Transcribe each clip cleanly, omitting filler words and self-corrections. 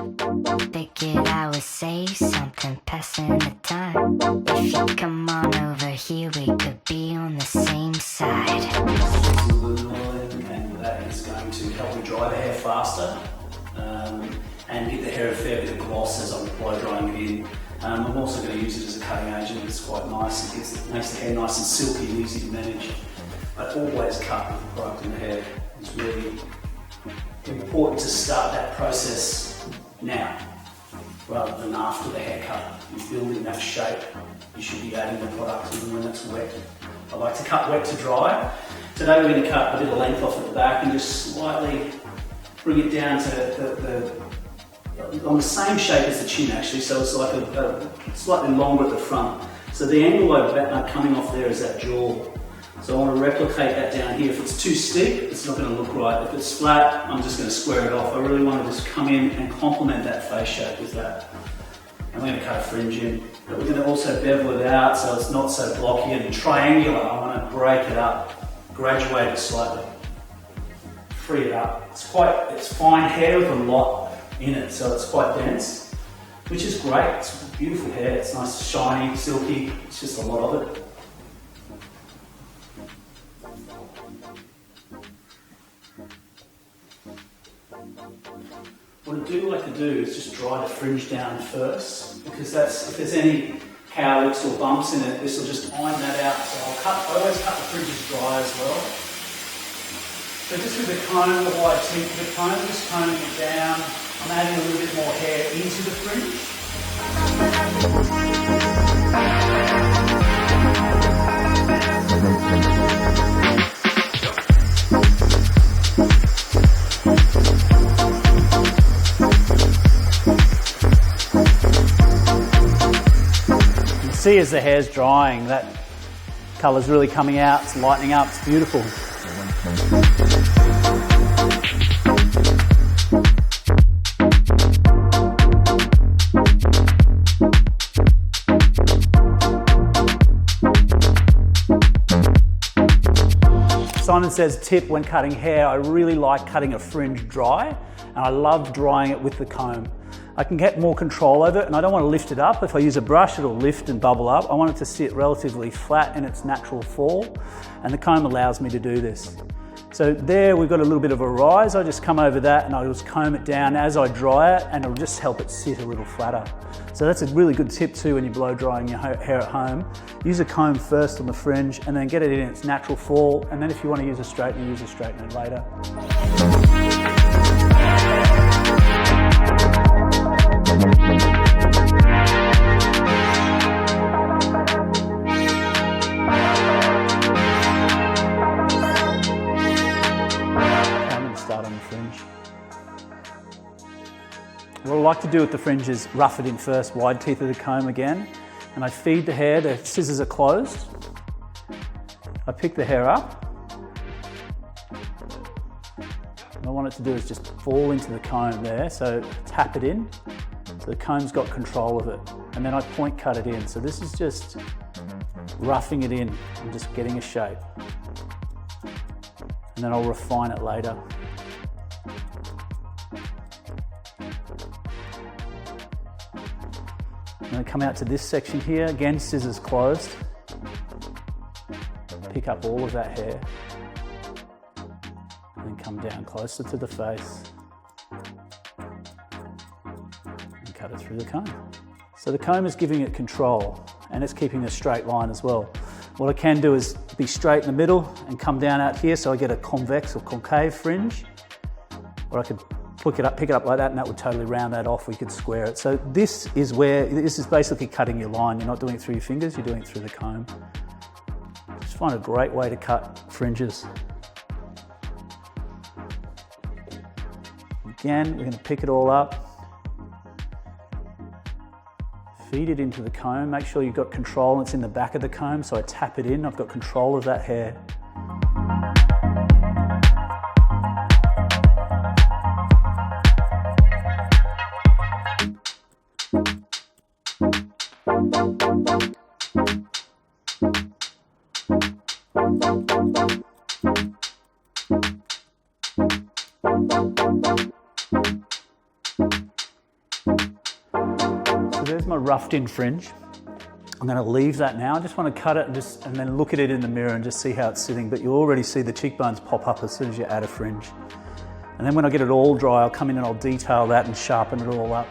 Figured I would say something, passing the time. If you come on over here, we could be on the same side. And that is going to help me dry the hair faster and get the hair a fair bit of gloss as I'm blow drying it in. I'm also going to use it as a cutting agent. It's quite nice. It makes the hair nice and silky and easy to manage. But always cut with the product in the hair. It's really important to start that process now rather than after the haircut. You're building that shape. You should be adding the product even when it's wet. I like to cut wet to dry. Today we're going to cut a bit of length off at the back and just slightly bring it down to on the same shape as the chin actually, so it's like a slightly longer at the front. So the angle coming off there is that jaw. So I want to replicate that down here. If it's too steep, it's not going to look right. If it's flat, I'm just going to square it off. I really want to just come in and complement that face shape with that. And we're going to cut a fringe in. But we're going to also bevel it out so it's not so blocky and triangular. I want to break it up, graduate it slightly, free it up. It's fine hair with a lot in it, so it's quite dense, which is great. It's beautiful hair. It's nice, shiny, silky. It's just a lot of it. What I do like to do is just dry the fringe down first, because if there's any cowlicks or bumps in it, this will just iron that out. So I always cut the fringes dry as well. So just with the comb, the wide tip of the comb, just combing it down, I'm adding a little bit more hair into the fringe. See, as the hair's drying, that colour's really coming out, it's lightening up, it's beautiful. Simon says tip when cutting hair, I really like cutting a fringe dry, and I love drying it with the comb. I can get more control over it, and I don't want to lift it up. If I use a brush, it'll lift and bubble up. I want it to sit relatively flat in its natural fall, and the comb allows me to do this. So there we've got a little bit of a rise. I just come over that and I just comb it down as I dry it, and it'll just help it sit a little flatter. So that's a really good tip too when you're blow drying your hair at home. Use a comb first on the fringe and then get it in its natural fall, and then if you want to use a straightener, use a straightener later. On the fringe. What I like to do with the fringe is rough it in first, wide teeth of the comb again, and I feed the hair, the scissors are closed. I pick the hair up. What I want it to do is just fall into the comb there, so tap it in, so the comb's got control of it, and then I point cut it in. So this is just roughing it in and just getting a shape, and then I'll refine it later. I'm going to come out to this section here, again scissors closed, pick up all of that hair, and then come down closer to the face and cut it through the comb. So the comb is giving it control, and it's keeping a straight line as well. What I can do is be straight in the middle and come down out here so I get a convex or concave fringe, or I could pick it up like that, and that would totally round that off. We could square it. So this is basically cutting your line. You're not doing it through your fingers, you're doing it through the comb. Just find a great way to cut fringes. Again, we're going to pick it all up, feed it into the comb, make sure you've got control, it's in the back of the comb, so I tap it in, I've got control of that hair. there's my roughed in fringe. I'm going to leave that now. I just want to cut it and then look at it in the mirror and just see how it's sitting. But you already see the cheekbones pop up as soon as you add a fringe. And then when I get it all dry, I'll come in and I'll detail that and sharpen it all up.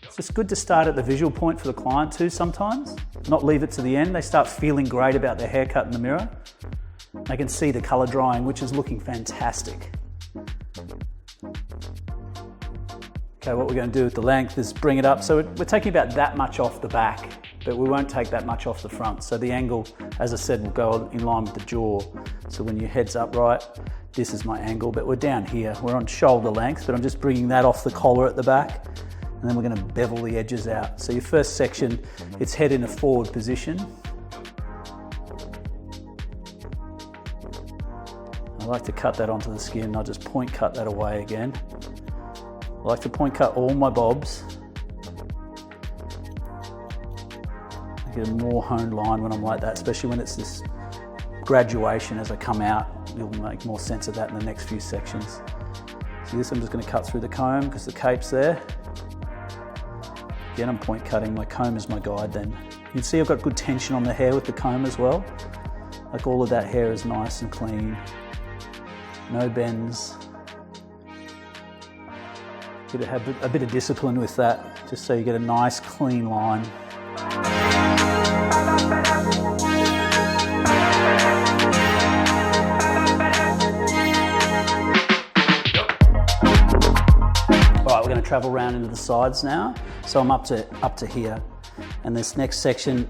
It's just good to start at the visual point for the client too sometimes. Not leave it to the end. They start feeling great about their haircut in the mirror. They can see the colour drying, which is looking fantastic. Okay, what we're going to do with the length is bring it up. So we're taking about that much off the back, but we won't take that much off the front. So the angle, as I said, will go in line with the jaw. So when your head's upright, this is my angle, but we're down here. We're on shoulder length, but I'm just bringing that off the collar at the back. And then we're going to bevel the edges out. So your first section, it's head in a forward position. I like to cut that onto the skin. I'll just point cut that away again. I like to point cut all my bobs. I get a more honed line when I'm like that, especially when it's this graduation as I come out. You'll make more sense of that in the next few sections. So this I'm just going to cut through the comb because the cape's there. Again, I'm point cutting. My comb is my guide then. You can see I've got good tension on the hair with the comb as well. Like all of that hair is nice and clean. No bends. Got to have a bit of discipline with that, just so you get a nice clean line. All right, we're going to travel around into the sides now. So I'm up to here, and this next section,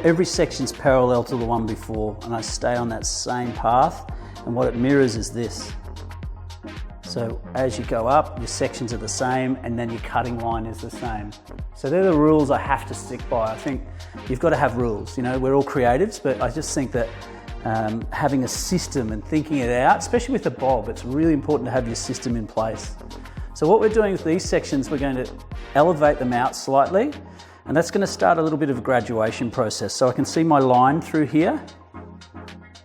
every section's parallel to the one before, and I stay on that same path. And what it mirrors is this. So as you go up, your sections are the same, and then your cutting line is the same. So they're the rules I have to stick by. I think you've got to have rules. You know, we're all creatives, but I just think that having a system and thinking it out, especially with the bob, it's really important to have your system in place. So what we're doing with these sections, we're going to elevate them out slightly, and that's going to start a little bit of a graduation process. So I can see my line through here,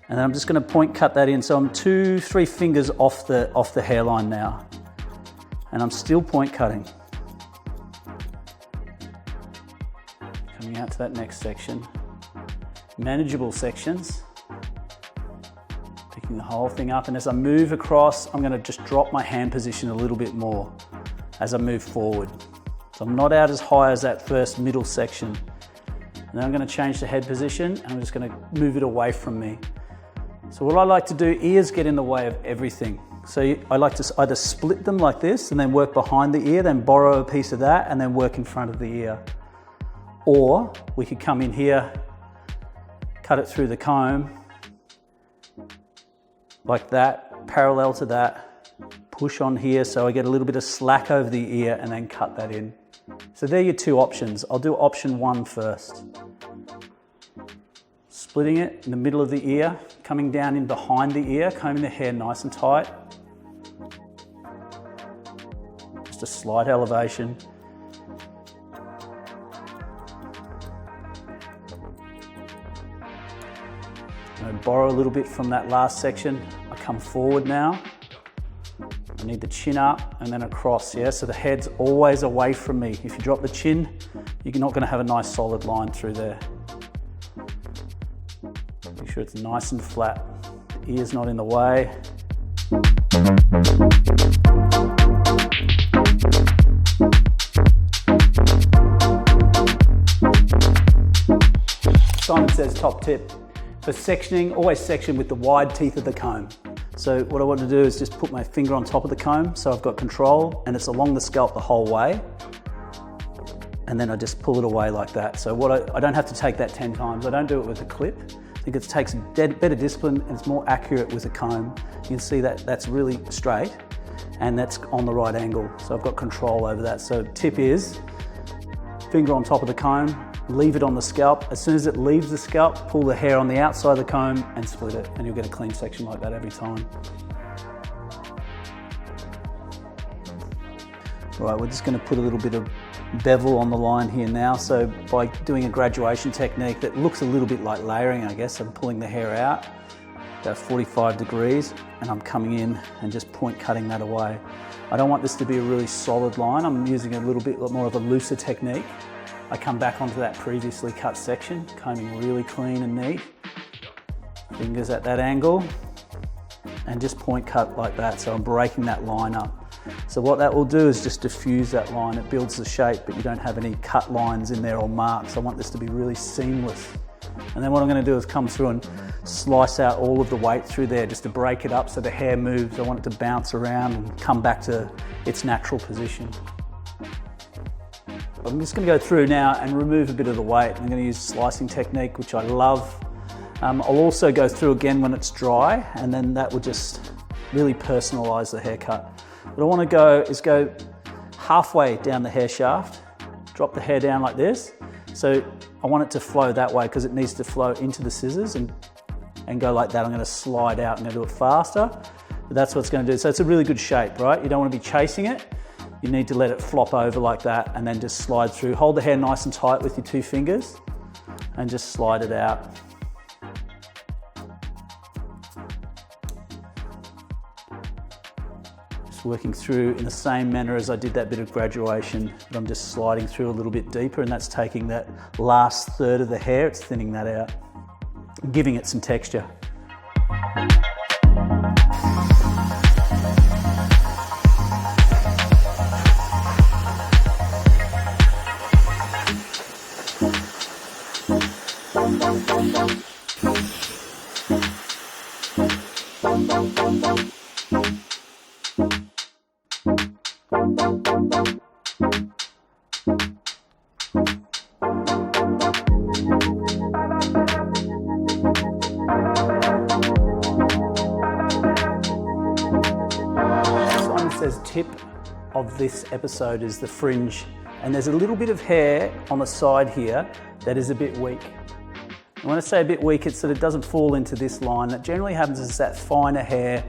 and then I'm just going to point cut that in. So I'm 2-3 fingers off the hairline now, and I'm still point cutting. Coming out to that next section. Manageable sections. Picking the whole thing up, and as I move across, I'm going to just drop my hand position a little bit more as I move forward. So I'm not out as high as that first middle section. And then I'm going to change the head position, and I'm just going to move it away from me. So what I like to do, ears get in the way of everything. So I like to either split them like this and then work behind the ear, then borrow a piece of that and then work in front of the ear. Or we could come in here, cut it through the comb, like that, parallel to that, push on here so I get a little bit of slack over the ear and then cut that in. So they're your two options. I'll do option 1 first. Splitting it in the middle of the ear, coming down in behind the ear, combing the hair nice and tight. Just a slight elevation. I borrow a little bit from that last section. I come forward now. I need the chin up and then across, yeah? So the head's always away from me. If you drop the chin, you're not going to have a nice solid line through there. Make sure it's nice and flat. The ear's not in the way. Simon says top tip. For sectioning, always section with the wide teeth of the comb. So what I want to do is just put my finger on top of the comb so I've got control, and it's along the scalp the whole way. And then I just pull it away like that. So I don't have to take that 10 times. I don't do it with a clip. I think it takes better discipline and it's more accurate with a comb. You can see that that's really straight and that's on the right angle. So I've got control over that. So tip is, finger on top of the comb, leave it on the scalp. As soon as it leaves the scalp, pull the hair on the outside of the comb and split it, and you'll get a clean section like that every time. Right, we're just going to put a little bit of bevel on the line here now. So by doing a graduation technique that looks a little bit like layering, I guess, I'm pulling the hair out about 45 degrees, and I'm coming in and just point cutting that away. I don't want this to be a really solid line. I'm using a little bit more of a looser technique. I come back onto that previously cut section, combing really clean and neat. Fingers at that angle, and just point cut like that, so I'm breaking that line up. So what that will do is just diffuse that line. It builds the shape, but you don't have any cut lines in there or marks. I want this to be really seamless. And then what I'm going to do is come through and slice out all of the weight through there just to break it up so the hair moves. I want it to bounce around and come back to its natural position. I'm just going to go through now and remove a bit of the weight. I'm going to use slicing technique, which I love. I'll also go through again when it's dry, and then that will just really personalise the haircut. What I want to go is go halfway down the hair shaft, drop the hair down like this. So I want it to flow that way because it needs to flow into the scissors and go like that. I'm going to slide out. I'm going to do it faster, but that's what it's going to do. So it's a really good shape, right? You don't want to be chasing it. You need to let it flop over like that and then just slide through. Hold the hair nice and tight with your 2 fingers and just slide it out. Working through in the same manner as I did that bit of graduation, but I'm just sliding through a little bit deeper, and that's taking that last third of the hair, it's thinning that out, and giving it some texture. Tip of this episode is the fringe, and there's a little bit of hair on the side here that is a bit weak. And when I say a bit weak, it's that it doesn't fall into this line. That generally happens is that finer hair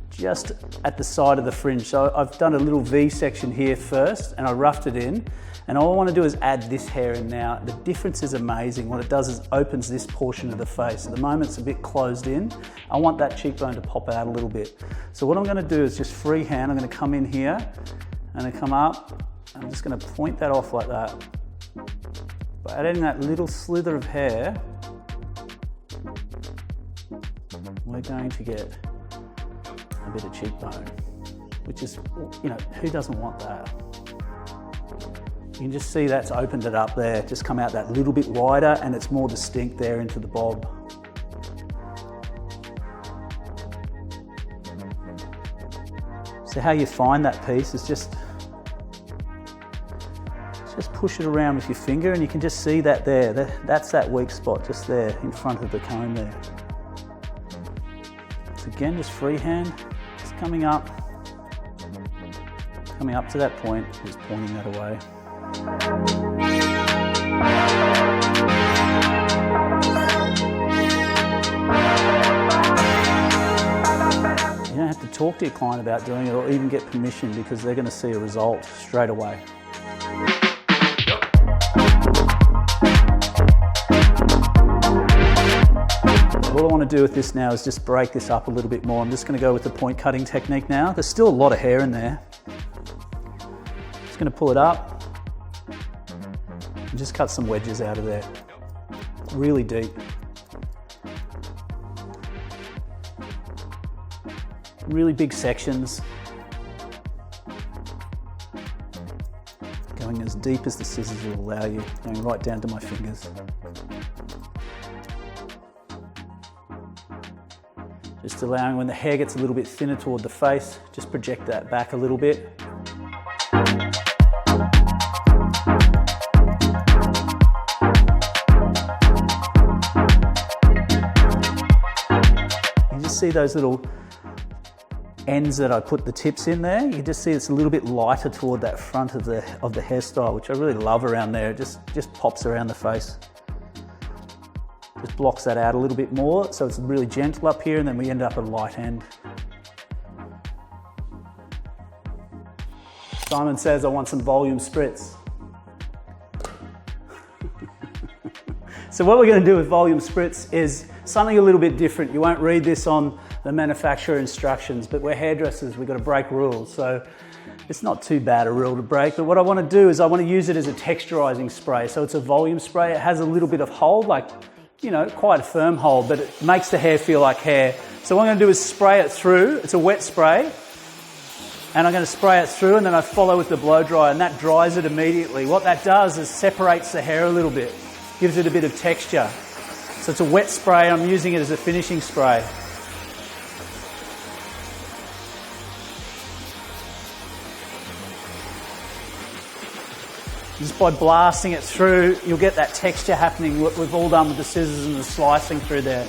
just at the side of the fringe. So I've done a little V section here first and I roughed it in, and all I want to do is add this hair in now. The difference is amazing. What it does is opens this portion of the face. At the moment it's a bit closed in. I want that cheekbone to pop out a little bit. So what I'm going to do is just freehand, I'm going to come in here and I come up. I'm just going to point that off like that. By adding that little slither of hair, we're going to get a bit of cheekbone, which is, you know, who doesn't want that? You can just see that's opened it up there, just come out that little bit wider and it's more distinct there into the bob. So how you find that piece is just push it around with your finger and you can just see that there. That's that weak spot just there in front of the comb there. So again, just freehand, just coming up to that point, just pointing that away. You don't have to talk to your client about doing it or even get permission because they're going to see a result straight away. What I want to do with this now is just break this up a little bit more. I'm just going to go with the point cutting technique now. There's still a lot of hair in there. Just going to pull it up and just cut some wedges out of there. Really deep. Really big sections. Going as deep as the scissors will allow you, going right down to my fingers. Just allowing when the hair gets a little bit thinner toward the face, just project that back a little bit. You just see those little ends that I put the tips in there. You can just see it's a little bit lighter toward that front of the hairstyle, which I really love around there. It just pops around the face. Just blocks that out a little bit more, so it's really gentle up here, and then we end up at a light end. Simon says, I want some volume spritz. So what we're going to do with volume spritz is something a little bit different. You won't read this on the manufacturer instructions, but we're hairdressers, we've got to break rules. So it's not too bad a rule to break, but what I want to do is I want to use it as a texturizing spray. So it's a volume spray. It has a little bit of hold, like, you know, quite a firm hold, but it makes the hair feel like hair. So what I'm going to do is spray it through. It's a wet spray. And I'm going to spray it through, and then I follow with the blow dryer, and that dries it immediately. What that does is separates the hair a little bit, gives it a bit of texture. So it's a wet spray. I'm using it as a finishing spray. Just by blasting it through, you'll get that texture happening. What we've all done with the scissors and the slicing through there.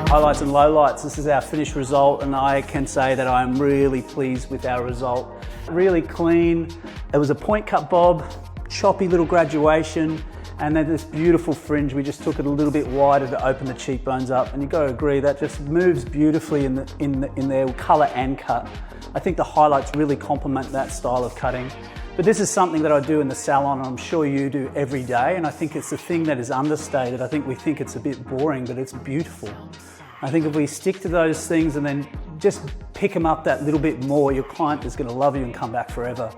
Highlights and lowlights, this is our finished result, and I can say that I'm really pleased with our result. Really clean. It was a point cut bob, choppy little graduation, and then this beautiful fringe. We just took it a little bit wider to open the cheekbones up, and you've got to agree that just moves beautifully in their colour and cut. I think the highlights really complement that style of cutting. But this is something that I do in the salon, and I'm sure you do every day, and I think it's a thing that is understated. I think we think it's a bit boring, but it's beautiful. I think if we stick to those things and then just pick them up that little bit more, your client is going to love you and come back forever.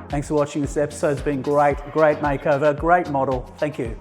Thanks for watching this episode. It's been great, great makeover, great model. Thank you.